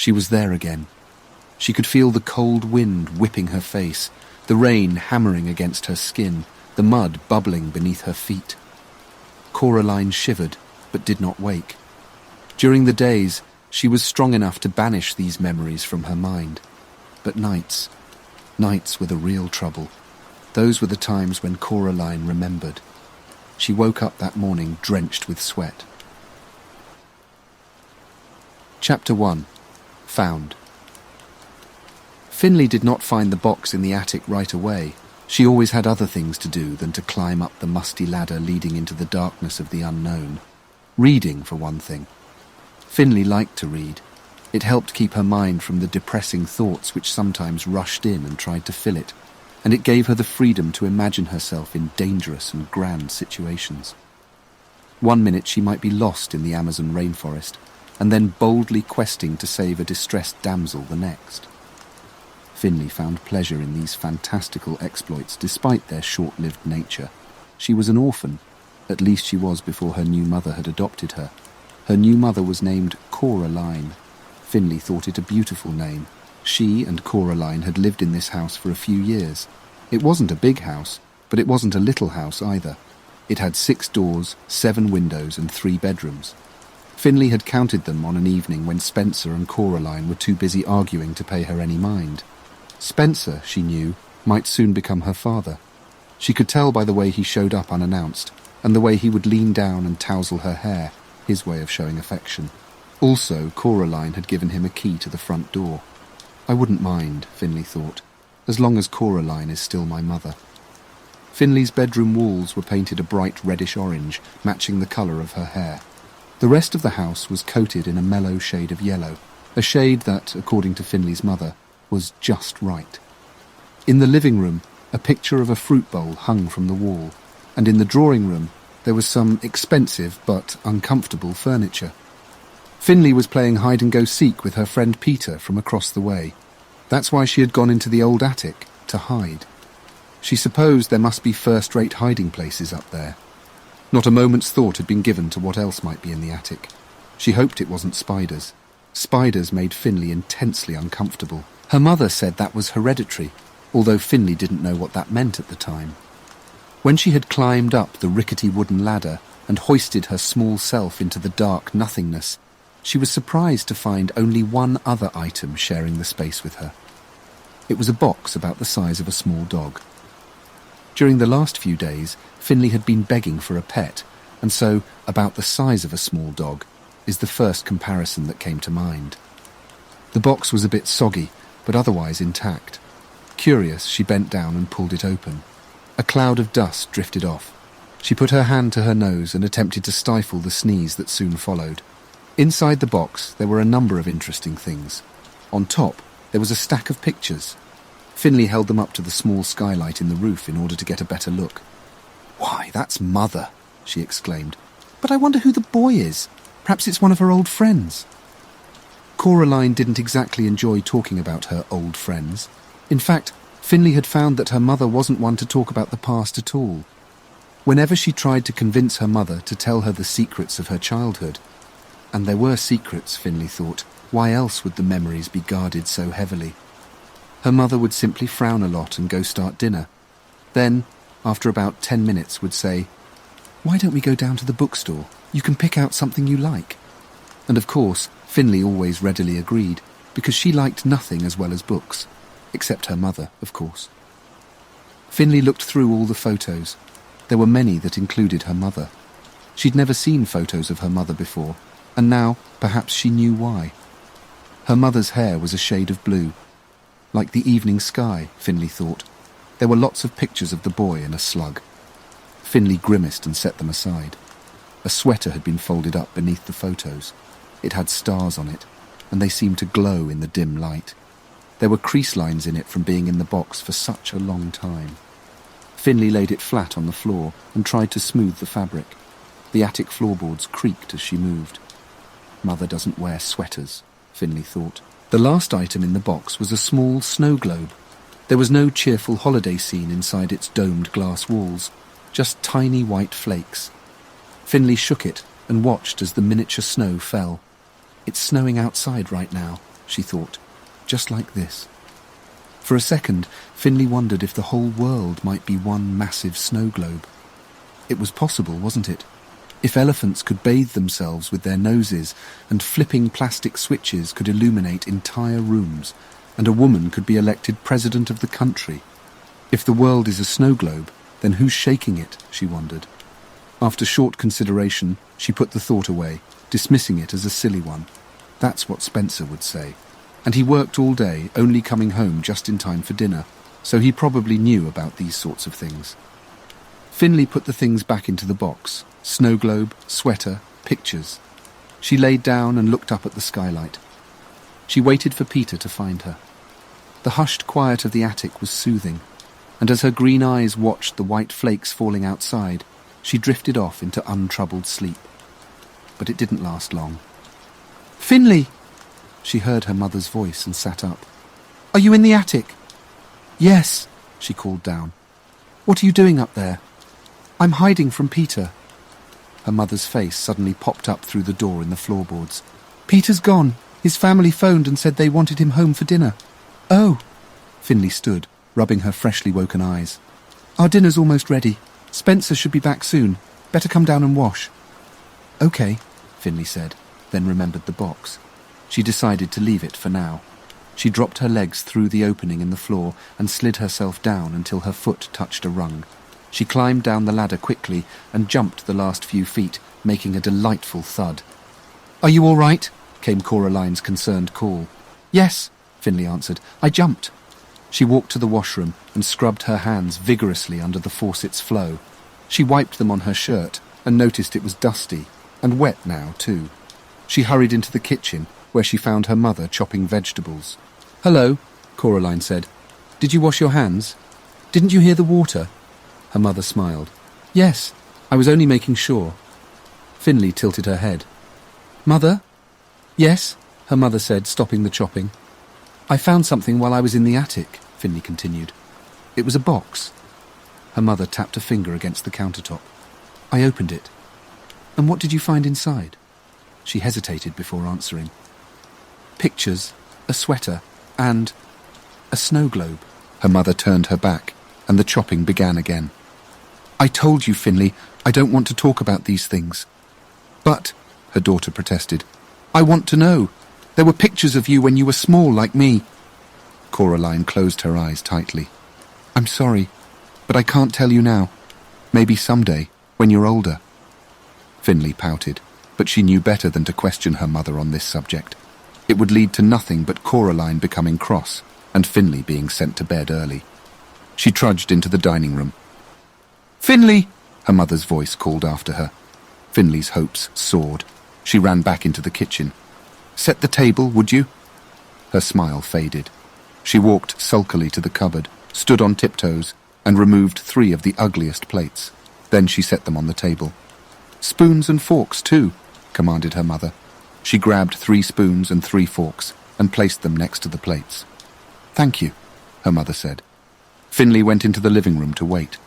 She was there again. She could feel the cold wind whipping her face, the rain hammering against her skin, the mud bubbling beneath her feet. Coraline shivered, but did not wake. During the days, she was strong enough to banish these memories from her mind. But nights were the real trouble. Those were the times when Coraline remembered. She woke up that morning drenched with sweat. Chapter 1. Found. Finley did not find the box in the attic right away. She always had other things to do than to climb up the musty ladder leading into the darkness of the unknown. Reading, for one thing. Finley liked to read. It helped keep her mind from the depressing thoughts which sometimes rushed in and tried to fill it, and it gave her the freedom to imagine herself in dangerous and grand situations. One minute she might be lost in the Amazon rainforest, and then boldly questing to save a distressed damsel the next. Finley found pleasure in these fantastical exploits despite their short-lived nature. She was an orphan, at least she was before her new mother had adopted her. Her new mother was named Coraline. Finley thought it a beautiful name. She and Coraline had lived in this house for a few years. It wasn't a big house, but it wasn't a little house either. It had 6 doors, 7 windows and 3 bedrooms. Finley had counted them on an evening when Spencer and Coraline were too busy arguing to pay her any mind. Spencer, she knew, might soon become her father. She could tell by the way he showed up unannounced, and the way he would lean down and tousle her hair, his way of showing affection. Also, Coraline had given him a key to the front door. I wouldn't mind, Finley thought, as long as Coraline is still my mother. Finley's bedroom walls were painted a bright reddish-orange, matching the colour of her hair. The rest of the house was coated in a mellow shade of yellow, a shade that, according to Finley's mother, was just right. In the living room, a picture of a fruit bowl hung from the wall, and in the drawing room there was some expensive but uncomfortable furniture. Finley was playing hide-and-go-seek with her friend Peter from across the way. That's why she had gone into the old attic, to hide. She supposed there must be first-rate hiding places up there. Not a moment's thought had been given to what else might be in the attic. She hoped it wasn't spiders. Spiders made Finley intensely uncomfortable. Her mother said that was hereditary, although Finley didn't know what that meant at the time. When she had climbed up the rickety wooden ladder and hoisted her small self into the dark nothingness, she was surprised to find only one other item sharing the space with her. It was a box about the size of a small dog. During the last few days, Finley had been begging for a pet, and so about the size of a small dog is the first comparison that came to mind. The box was a bit soggy, but otherwise intact. Curious, she bent down and pulled it open. A cloud of dust drifted off. She put her hand to her nose and attempted to stifle the sneeze that soon followed. Inside the box, there were a number of interesting things. On top, there was a stack of pictures. Finley held them up to the small skylight in the roof in order to get a better look. "Why, that's Mother," she exclaimed. "But I wonder who the boy is. Perhaps it's one of her old friends." Coraline didn't exactly enjoy talking about her old friends. In fact, Finley had found that her mother wasn't one to talk about the past at all. Whenever she tried to convince her mother to tell her the secrets of her childhood, and there were secrets, Finley thought, why else would the memories be guarded so heavily? Her mother would simply frown a lot and go start dinner. Then, after about 10 minutes, would say, "Why don't we go down to the bookstore? You can pick out something you like." And of course, Finley always readily agreed, because she liked nothing as well as books, except her mother, of course. Finley looked through all the photos. There were many that included her mother. She'd never seen photos of her mother before, and now perhaps she knew why. Her mother's hair was a shade of blue. Like the evening sky, Finley thought. There were lots of pictures of the boy and a slug. Finley grimaced and set them aside. A sweater had been folded up beneath the photos. It had stars on it, and they seemed to glow in the dim light. There were crease lines in it from being in the box for such a long time. Finley laid it flat on the floor and tried to smooth the fabric. The attic floorboards creaked as she moved. Mother doesn't wear sweaters, Finley thought. The last item in the box was a small snow globe. There was no cheerful holiday scene inside its domed glass walls, just tiny white flakes. Finley shook it and watched as the miniature snow fell. "It's snowing outside right now," she thought, just like this. For a second, Finley wondered if the whole world might be one massive snow globe. It was possible, wasn't it? If elephants could bathe themselves with their noses, and flipping plastic switches could illuminate entire rooms, and a woman could be elected president of the country. If the world is a snow globe, then who's shaking it, she wondered. After short consideration, she put the thought away, dismissing it as a silly one. That's what Spencer would say. And he worked all day, only coming home just in time for dinner, so he probably knew about these sorts of things. Finley put the things back into the box: snow globe, sweater, pictures. She laid down and looked up at the skylight. She waited for Peter to find her. The hushed quiet of the attic was soothing, and as her green eyes watched the white flakes falling outside, she drifted off into untroubled sleep. But it didn't last long. "Finley!" She heard her mother's voice and sat up. "Are you in the attic?" "Yes," she called down. "What are you doing up there?" "I'm hiding from Peter." Her mother's face suddenly popped up through the door in the floorboards. "Peter's gone. His family phoned and said they wanted him home for dinner." "Oh." Finley stood, rubbing her freshly woken eyes. "Our dinner's almost ready. Spencer should be back soon. Better come down and wash." "Okay," Finley said, then remembered the box. She decided to leave it for now. She dropped her legs through the opening in the floor and slid herself down until her foot touched a rung. She climbed down the ladder quickly and jumped the last few feet, making a delightful thud. "Are you all right?" came Coraline's concerned call. "Yes," Finley answered. "I jumped." She walked to the washroom and scrubbed her hands vigorously under the faucet's flow. She wiped them on her shirt and noticed it was dusty, and wet now, too. She hurried into the kitchen, where she found her mother chopping vegetables. "Hello," Coraline said. "Did you wash your hands? Didn't you hear the water?" Her mother smiled. "Yes, I was only making sure." Finley tilted her head. "Mother?" "Yes," her mother said, stopping the chopping. "I found something while I was in the attic," Finley continued. "It was a box." Her mother tapped a finger against the countertop. "I opened it." "And what did you find inside?" She hesitated before answering. "Pictures, a sweater, and a snow globe." Her mother turned her back, and the chopping began again. "I told you, Finley, I don't want to talk about these things." "But," her daughter protested, "I want to know. There were pictures of you when you were small like me." Coraline closed her eyes tightly. "I'm sorry, but I can't tell you now. Maybe someday, when you're older." Finley pouted, but she knew better than to question her mother on this subject. It would lead to nothing but Coraline becoming cross and Finley being sent to bed early. She trudged into the dining room. "Finley!" her mother's voice called after her. Finley's hopes soared. She ran back into the kitchen. "Set the table, would you?" Her smile faded. She walked sulkily to the cupboard, stood on tiptoes, and removed 3 of the ugliest plates. Then she set them on the table. "Spoons and forks, too," commanded her mother. She grabbed 3 spoons and 3 forks and placed them next to the plates. "Thank you," her mother said. Finley went into the living room to wait.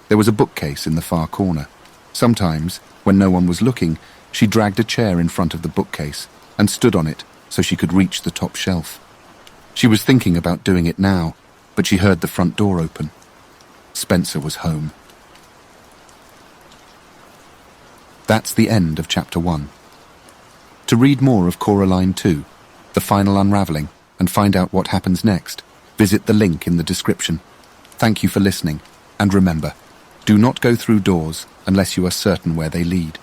There was a bookcase in the far corner. Sometimes, when no one was looking, she dragged a chair in front of the bookcase and stood on it so she could reach the top shelf. She was thinking about doing it now, but she heard the front door open. Spencer was home. That's the end of Chapter 1. To read more of Coraline 2, The Final Unraveling, and find out what happens next, visit the link in the description. Thank you for listening, and remember, do not go through doors unless you are certain where they lead.